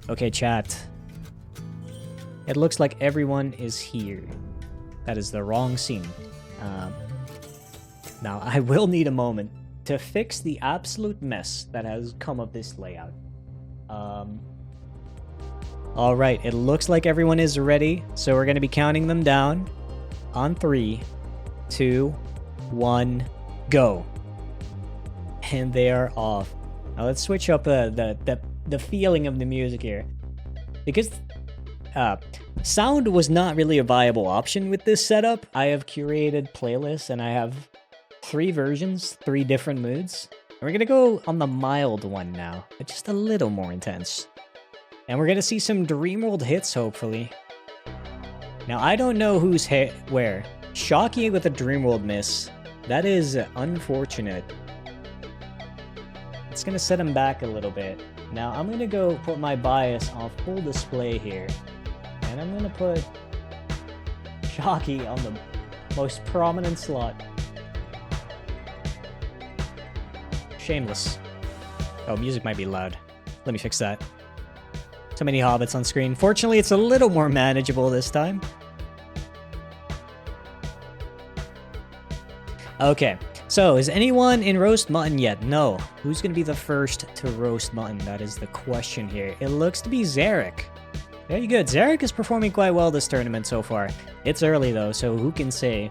Okay, chat. It looks like everyone is here. That is the wrong scene. Now, I will need a moment to fix the absolute mess that has come of this layout. Alright, it looks like everyone is ready, so we're going to be counting them down on 3, 2, 1, go. And they are off. Now let's switch up the feeling of the music here. Because sound was not really a viable option with this setup. I have curated playlists and I have 3 versions, 3 different moods. And we're going to go on the mild one now, but just a little more intense. And we're going to see some Dreamworld hits, hopefully. Now, I don't know who's hit where. Shocky with a Dreamworld miss. That is unfortunate. It's going to set him back a little bit. Now, I'm going to go put my bias on full display here. And I'm going to put Shocky on the most prominent slot. Shameless. Oh, music might be loud. Let me fix that. So many Hobbits on screen. Fortunately, it's a little more manageable this time. Okay, so is anyone in roast mutton yet? No. Who's going to be the first to roast mutton? That is the question here. It looks to be Zarek. Very good. Zarek is performing quite well this tournament so far. It's early though, so who can say?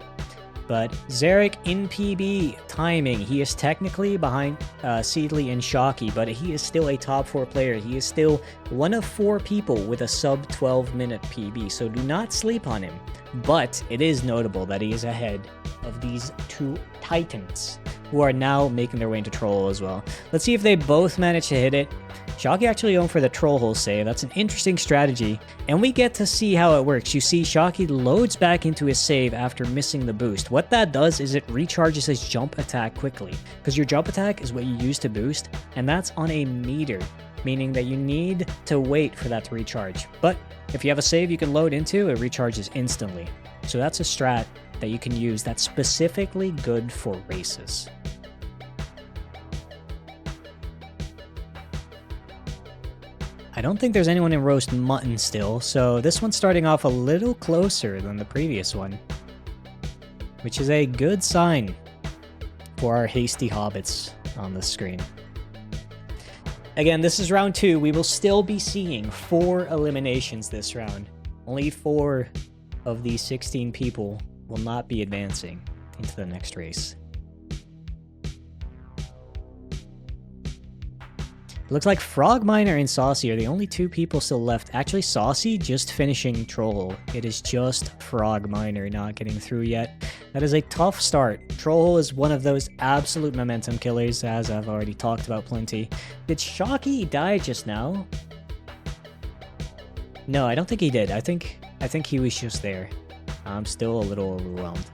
But Zarek in PB timing, he is technically behind Seedly and Shocky, but he is still a top 4 player. He is still one of 4 people with a sub 12-minute PB, so do not sleep on him. But it is notable that he is ahead of these 2 titans, who are now making their way into Troll Hole as well. Let's see if they both manage to hit it. Shocky actually going for the Troll Hole save. That's an interesting strategy, and we get to see how it works. You see Shocky loads back into his save after missing the boost. What that does is it recharges his jump attack quickly, because your jump attack is what you use to boost, and that's on a meter, meaning that you need to wait for that to recharge. But if you have a save you can load into, it recharges instantly. So that's a strat that you can use that's specifically good for races. I don't think there's anyone in roast mutton still, so this one's starting off a little closer than the previous one, which is a good sign for our hasty Hobbits on the screen. Again, this is round 2. We will still be seeing 4 eliminations this round. Only 4 of these 16 people will not be advancing into the next race. It looks like Frogminer and Saucy are the only 2 people still left. Actually, Saucy just finishing Troll Hole. It is just Frogminer not getting through yet. That is a tough start. Troll Hole is one of those absolute momentum killers, as I've already talked about plenty. Did Shocky die just now? No, I don't think he did. I think he was just there. I'm still a little overwhelmed.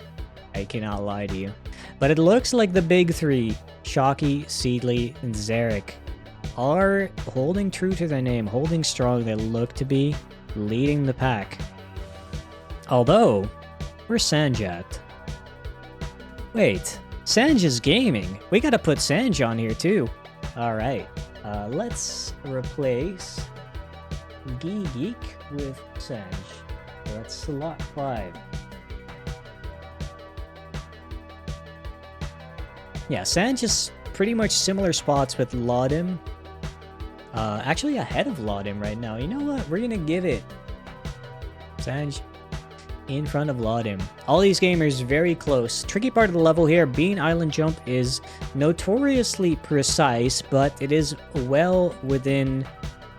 I cannot lie to you. But it looks like the big 3, Shocky, Seedly, and Zarek, are holding true to their name, holding strong. They look to be leading the pack. Although, where's Sanj at? Wait, Sanj is gaming. We gotta put Sanj on here too. Alright, let's replace Geek with Sanj. So that's slot 5. Yeah, Sanj is pretty much similar spots with Laudim. Actually ahead of Laudim right now. You know what? We're gonna give it Sanj in front of Laudim. All these gamers very close. Tricky part of the level here, Bean Island Jump is notoriously precise, but it is well within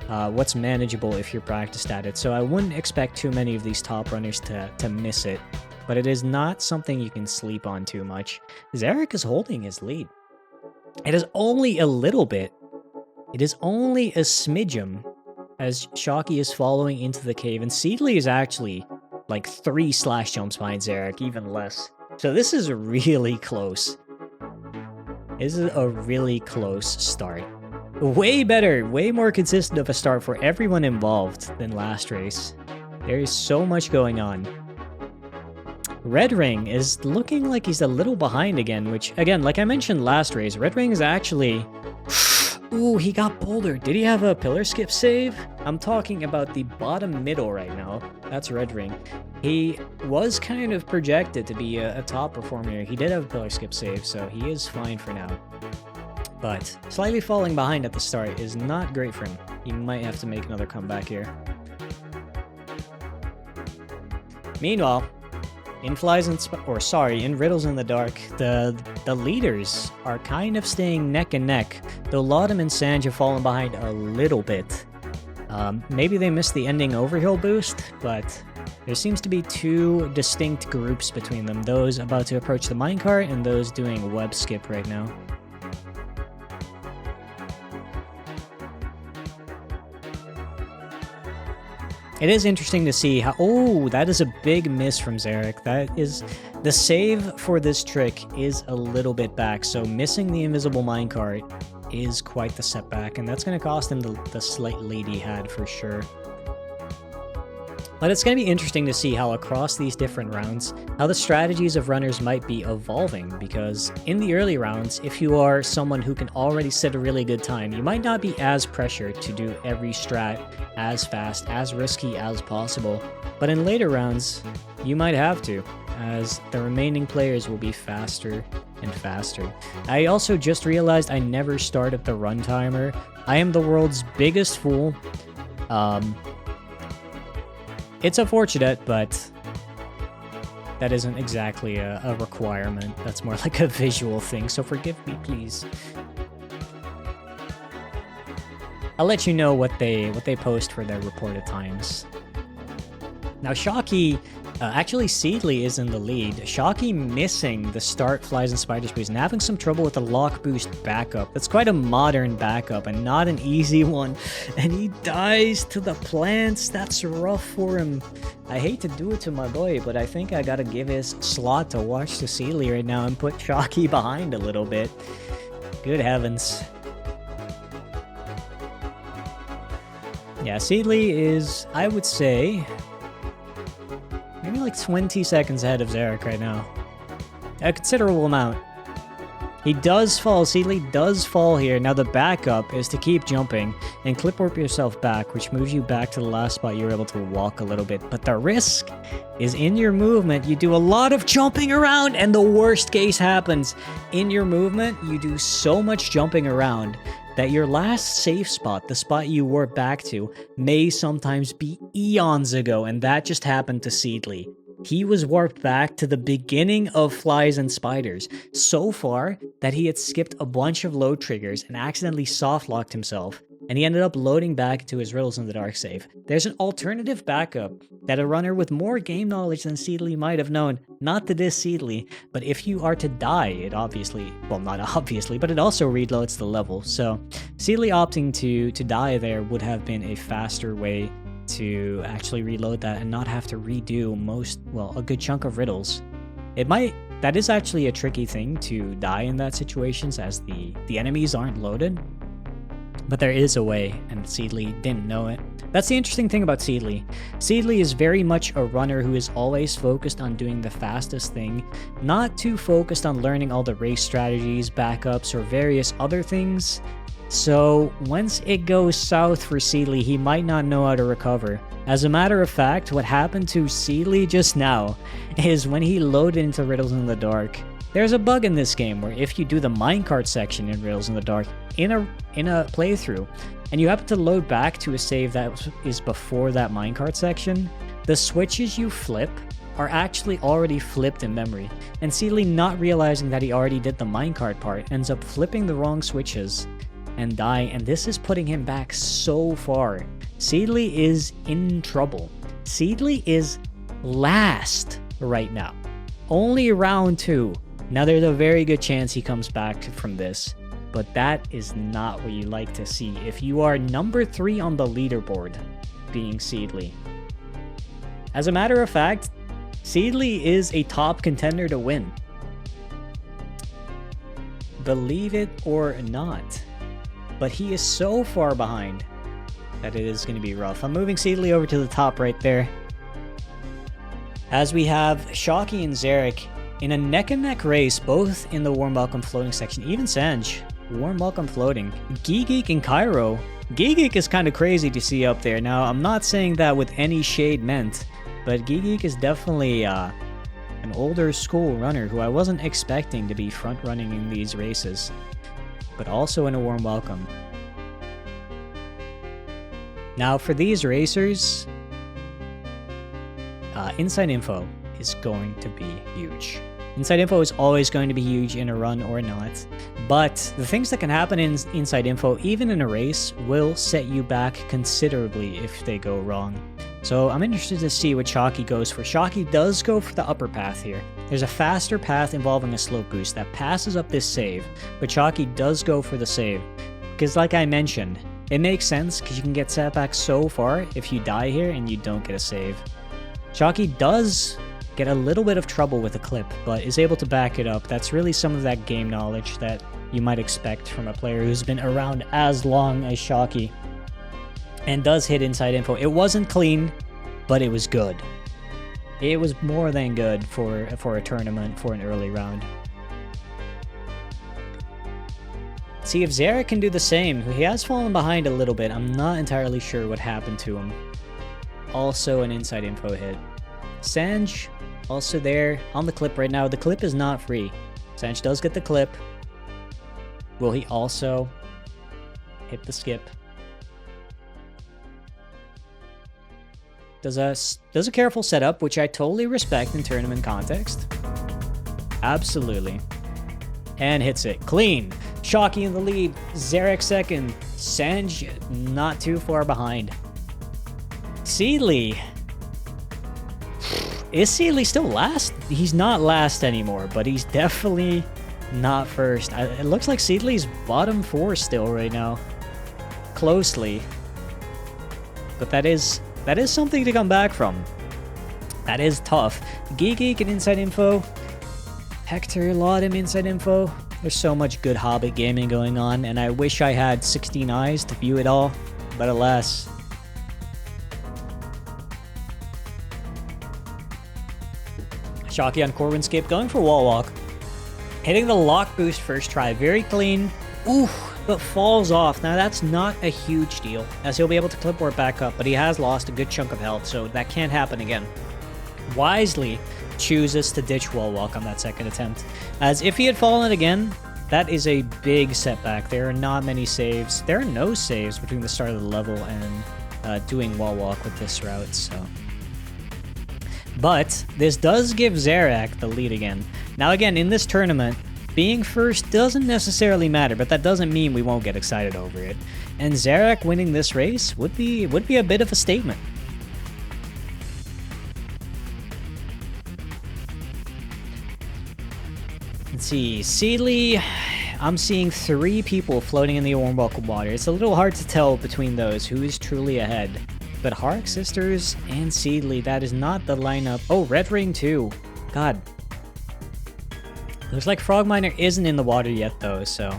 what's manageable if you're practiced at it. So I wouldn't expect too many of these top runners to miss it. But it is not something you can sleep on too much. Zarek is holding his lead. It is only a little bit. It is only a smidgen as Shocky is following into the cave, and Seedly is actually like 3 slash jumps behind Zarek, even less. So this is really close. This is a really close start. Way better, way more consistent of a start for everyone involved than last race. There is so much going on. Red Ring is looking like he's a little behind again, which, again, like I mentioned last race, Red Ring is actually Ooh, he got bouldered. Did he have a pillar skip save? I'm talking about the bottom middle right now. That's Red Ring. He was kind of projected to be a top performer. He did have a pillar skip save, so he is fine for now. But slightly falling behind at the start is not great for him. He might have to make another comeback here. Meanwhile, in Riddles in the Dark, the leaders are kind of staying neck and neck, though Laudum and Sanj have fallen behind a little bit. Maybe they missed the ending overhill boost, but there seems to be two distinct groups between them, those about to approach the minecart and those doing web skip right now. It is interesting to see how... Oh, that is a big miss from Zarek. That is... The save for this trick is a little bit back, so missing the invisible minecart is quite the setback, and that's going to cost him the slight lead he had for sure. But it's going to be interesting to see how across these different rounds, how the strategies of runners might be evolving, because in the early rounds, if you are someone who can already set a really good time, you might not be as pressured to do every strat as fast, as risky as possible. But in later rounds, you might have to, as the remaining players will be faster and faster. I also just realized I never started the run timer. I am the world's biggest fool. It's unfortunate, but that isn't exactly a requirement. That's more like a visual thing, so forgive me, please. I'll let you know what they post for their reported times. Now, Shocky, actually Seedly is in the lead. Shocky missing the start Flies and Spiders boost and having some trouble with the lock boost backup. That's quite a modern backup and not an easy one. And he dies to the plants. That's rough for him. I hate to do it to my boy, but I think I gotta give his slot to watch to Seedly right now and put Shocky behind a little bit. Good heavens. Yeah, Seedly is, I would say, maybe like 20 seconds ahead of Zarek right now. A considerable amount. He does fall. Seedly does fall here. Now the backup is to keep jumping and clip warp yourself back, which moves you back to the last spot you were able to walk a little bit. But the risk is in your movement. You do a lot of jumping around, and the worst case happens. In your movement, you do so much jumping around that your last safe spot, the spot you warp back to, may sometimes be eons ago, and that just happened to Seedly. He was warped back to the beginning of Flies and Spiders, so far that he had skipped a bunch of load triggers and accidentally soft-locked himself, and he ended up loading back to his Riddles in the Dark save. There's an alternative backup that a runner with more game knowledge than Seedly might have known, not to diss Seedly, but if you are to die, it obviously, well, not obviously, but it also reloads the level, so Seedly opting to die there would have been a faster way to actually reload that and not have to redo a good chunk of riddles. That is actually a tricky thing to die in that situations, as the enemies aren't loaded. But there is a way, and Seedly didn't know it. That's the interesting thing about Seedly. Seedly is very much a runner who is always focused on doing the fastest thing, not too focused on learning all the race strategies, backups, or various other things. So once it goes south for Seedly, he might not know how to recover. As a matter of fact, what happened to Seedly just now is when he loaded into Riddles in the Dark, there's a bug in this game where if you do the minecart section in Riddles in the Dark in a playthrough, and you happen to load back to a save that is before that minecart section, the switches you flip are actually already flipped in memory. And Seedly, not realizing that he already did the minecart part, ends up flipping the wrong switches and dying, and this is putting him back so far. Seedly is in trouble. Seedly is last right now. Only round 2. Now there's a very good chance he comes back from this, but that is not what you like to see if you are number 3 on the leaderboard, being Seedly. As a matter of fact, Seedly is a top contender to win. Believe it or not. But he is so far behind that it is going to be rough. I'm moving Seedly over to the top right there, as we have Shocky and Zarek in a neck-and-neck race, both in the warm welcome floating section. Even Sanj Warm welcome floating. Geek and Cairo. Geek is kind of crazy to see up there. Now, I'm not saying that with any shade meant, but Geek is definitely an older school runner who I wasn't expecting to be front running in these races, but also in a warm welcome. Now, for these racers, inside info is going to be huge. Inside info is always going to be huge in a run or not, but the things that can happen in inside info, even in a race, will set you back considerably if they go wrong. So I'm interested to see what Chalky goes for. Chalky does go for the upper path here. There's a faster path involving a slope boost that passes up this save, but Chalky does go for the save. Because like I mentioned, it makes sense because you can get set back so far if you die here and you don't get a save. Chalky does get a little bit of trouble with a clip, but is able to back it up. That's really some of that game knowledge that you might expect from a player who's been around as long as Chalky. And does hit inside info. It wasn't clean, but it was good. It was more than good for a tournament, for an early round. See if Zarek can do the same. He has fallen behind a little bit. I'm not entirely sure what happened to him. Also an inside info hit. Sanj, also there on the clip right now. The clip is not free. Sanj does get the clip. Will he also hit the skip? Does a careful setup, which I totally respect in tournament context. Absolutely. And hits it. Clean. Chalky in the lead. Zarek second. Sanj not too far behind. Seedly. Is Seedly still last? He's not last anymore, but he's definitely not first. It looks like Seedly's bottom 4 still right now. Closely. But that is something to come back from. That is tough. Geek and inside info. Hector, Laudem, inside info. There's so much good Hobbit gaming going on, and I wish I had 16 eyes to view it all, but alas. Chalky on Corwin skip, going for wall walk. Hitting the lock boost first try, very clean. Oof, but falls off. Now that's not a huge deal, as he'll be able to clipboard back up, but he has lost a good chunk of health, so that can't happen again. Wisely chooses to ditch wall walk on that second attempt, as if he had fallen again, that is a big setback. There are not many saves. There are no saves between the start of the level and doing wall walk with this route, so. But this does give Zarek the lead again. Now again, in this tournament, being first doesn't necessarily matter, but that doesn't mean we won't get excited over it. And Zarek winning this race would be a bit of a statement. Let's see, Seedly, I'm seeing 3 people floating in the warm welcome water. It's a little hard to tell between those who is truly ahead. But Hark Sisters and Seedly, that is not the lineup. Oh, Red Ring too. God. Looks like Frogminer isn't in the water yet though, so.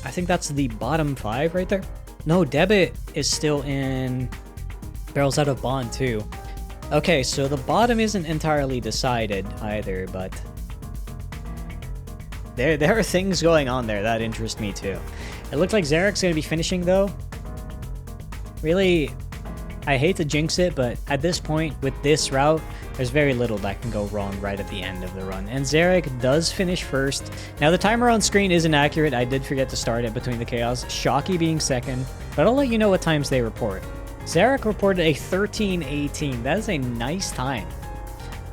I think that's the bottom 5 right there. No, Debit is still in Barrels Out of Bond too. Okay, so the bottom isn't entirely decided either, but there are things going on there that interest me too. It looks like Zarek's going to be finishing though. Really, I hate to jinx it, but at this point, with this route, there's very little that can go wrong right at the end of the run. And Zarek does finish first. Now, the timer on screen isn't accurate. I did forget to start it between the chaos. Shocky being second, but I'll let you know what times they report. Zarek reported a 13:18. That is a nice time.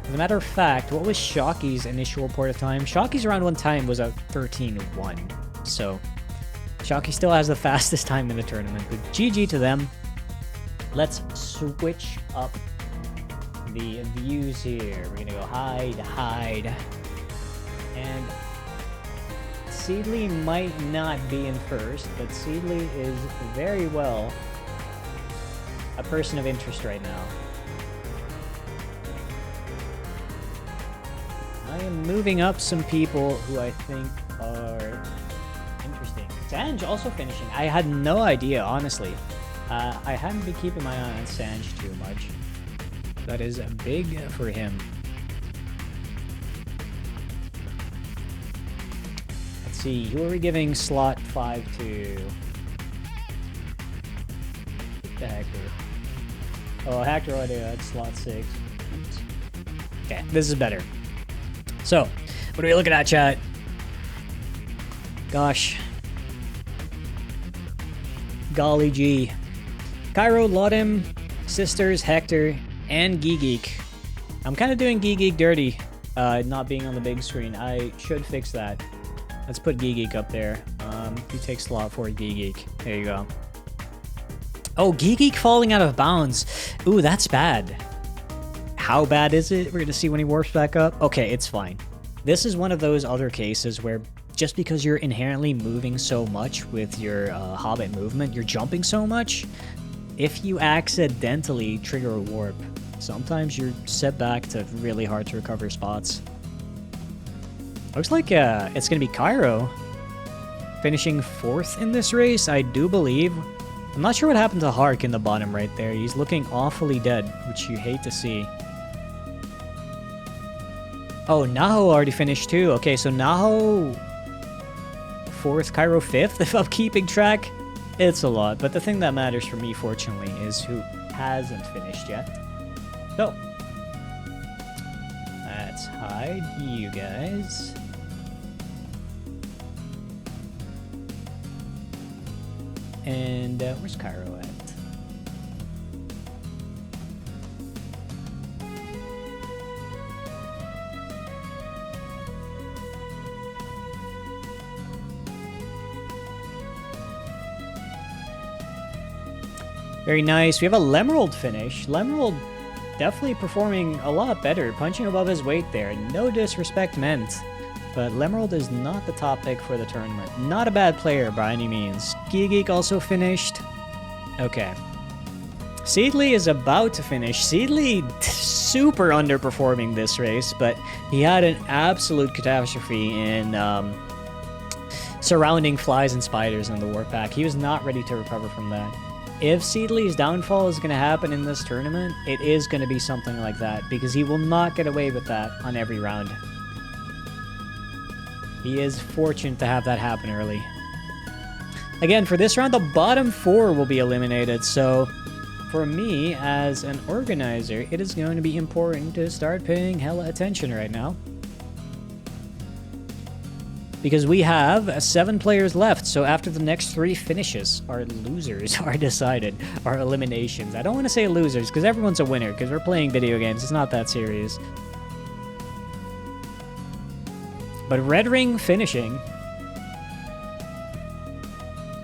As a matter of fact, what was Shocky's initial report of time? Shocky's round 1 time was a 13:1. So, Shocky still has the fastest time in the tournament, but GG to them. Let's switch up the views here. We're gonna go hide. And Seedly might not be in first, but Seedly is very well a person of interest right now. I am moving up some people who I think are interesting. Sanj also finishing. I had no idea, honestly. I hadn't been keeping my eye on Sanj too much. That is big for him. Let's see. Who are we giving slot 5 to? The Hector. Oh, Hector already had slot 6. Okay, this is better. So, what are we looking at, chat? Gosh. Golly gee. Cairo, Laudim, Sisters, Hector, and Geek. I'm kind of doing Geek dirty, not being on the big screen. I should fix that. Let's put Geek up there. You take slot for Geek. There you go. Oh, Geek falling out of bounds. Ooh, that's bad. How bad is it? We're going to see when he warps back up. Okay, it's fine. This is one of those other cases where just because you're inherently moving so much with your Hobbit movement, you're jumping so much, if you accidentally trigger a warp, sometimes you're set back to really hard to recover spots. Looks like it's going to be Cairo finishing 4th in this race, I do believe. I'm not sure what happened to Hark in the bottom right there. He's looking awfully dead, which you hate to see. Oh, Naho already finished too. Okay, so Naho 4th, Cairo 5th, if I'm keeping track. It's a lot, but the thing that matters for me, fortunately, is who hasn't finished yet. So, let's hide you guys. And where's Cairo at? Very nice. We have a Lemerald finish. Lemerald definitely performing a lot better, punching above his weight there. No disrespect meant, but Lemerald is not the top pick for the tournament. Not a bad player by any means. Geek also finished. Okay. Seedly is about to finish. Seedly super underperforming this race, but he had an absolute catastrophe in surrounding flies and spiders in the warp pack. He was not ready to recover from that. If Seedly's downfall is going to happen in this tournament, it is going to be something like that, because he will not get away with that on every round. He is fortunate to have that happen early. Again, for this round, the bottom 4 will be eliminated, so for me, as an organizer, it is going to be important to start paying hella attention right now. Because we have 7 players left, so after the next 3 finishes, our losers are decided, our eliminations. I don't want to say losers, because everyone's a winner, because we're playing video games. It's not that serious. But Red Ring finishing.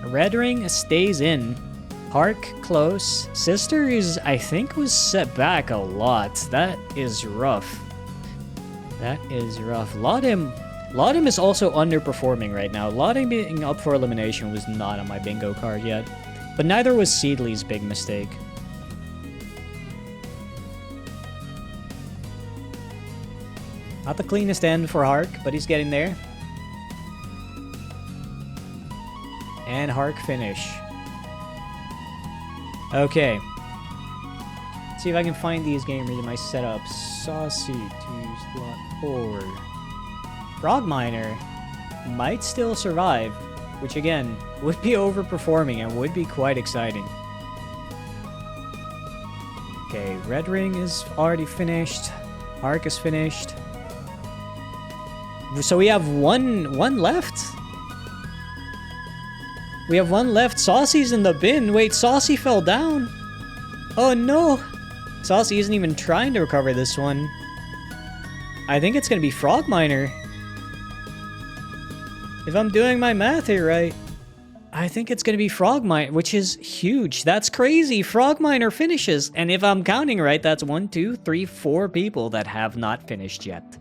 Red Ring stays in. Hark close. Sisters, I think, was set back a lot. That is rough. That is rough. Laudim is also underperforming right now. Laudim being up for elimination was not on my bingo card yet. But neither was Seedly's big mistake. Not the cleanest end for Hark, but he's getting there. And Hark finish. Okay. Let's see if I can find these gamers in my setup. Saucy to slot 4. Frogminer might still survive, which again would be overperforming and would be quite exciting. Okay, Red Ring is already finished. Hark is finished. So we have one left. We have one left. Saucy's in the bin. Wait, Saucy fell down. Oh no. Saucy isn't even trying to recover this one. I think it's going to be Frogminer. If I'm doing my math here right, I think it's going to be Frogminer, which is huge. That's crazy. Frogminer finishes. And if I'm counting right, that's 1, 2, 3, 4 people that have not finished yet.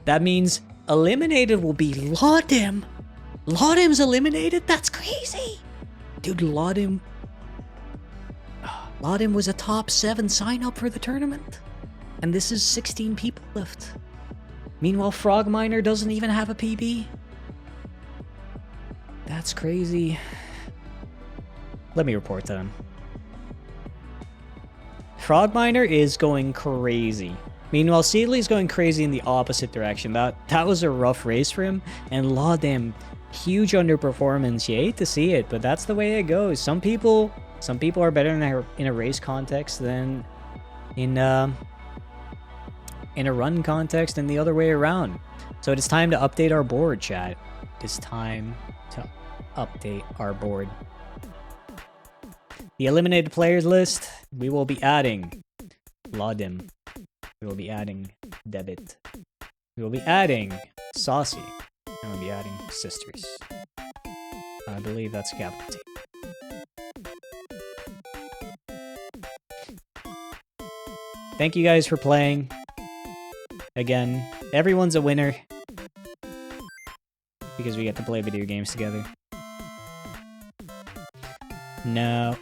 That means eliminated will be Laudim. Laudim's eliminated? That's crazy. Dude, Laudim was a top 7 sign-up for the tournament. And this is 16 people left. Meanwhile, Frogminer doesn't even have a PB. That's crazy. Let me report to them. Frogminer is going crazy. Meanwhile, Seedly's going crazy in the opposite direction. That was a rough race for him. And Laudim Huge underperformance. You hate to see it, but that's the way it goes. Some people are better in a race context than in a run context, and the other way around. So it is time to update our board, chat. It is time to update our board. The eliminated players list, we will be adding Laudim. We will be adding Debit. We will be adding Saucy. And we'll be adding Sisters. I believe that's capital T. Thank you guys for playing. Again, everyone's a winner. Because we get to play video games together. No.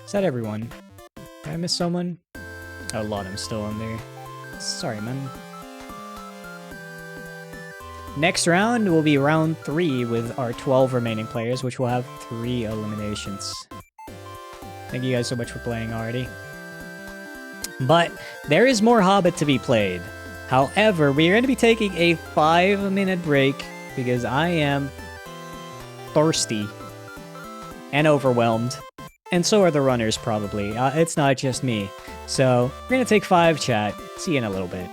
Is that everyone? Did I miss someone? Oh, Laudom's still in there. Sorry, man. Next round will be round 3 with our 12 remaining players, which will have 3 eliminations. Thank you guys so much for playing already. But there is more Hobbit to be played. However, we are going to be taking a 5-minute break because I am thirsty and overwhelmed. And so are the runners, probably. It's not just me. So, we're going to take 5, chat. See you in a little bit.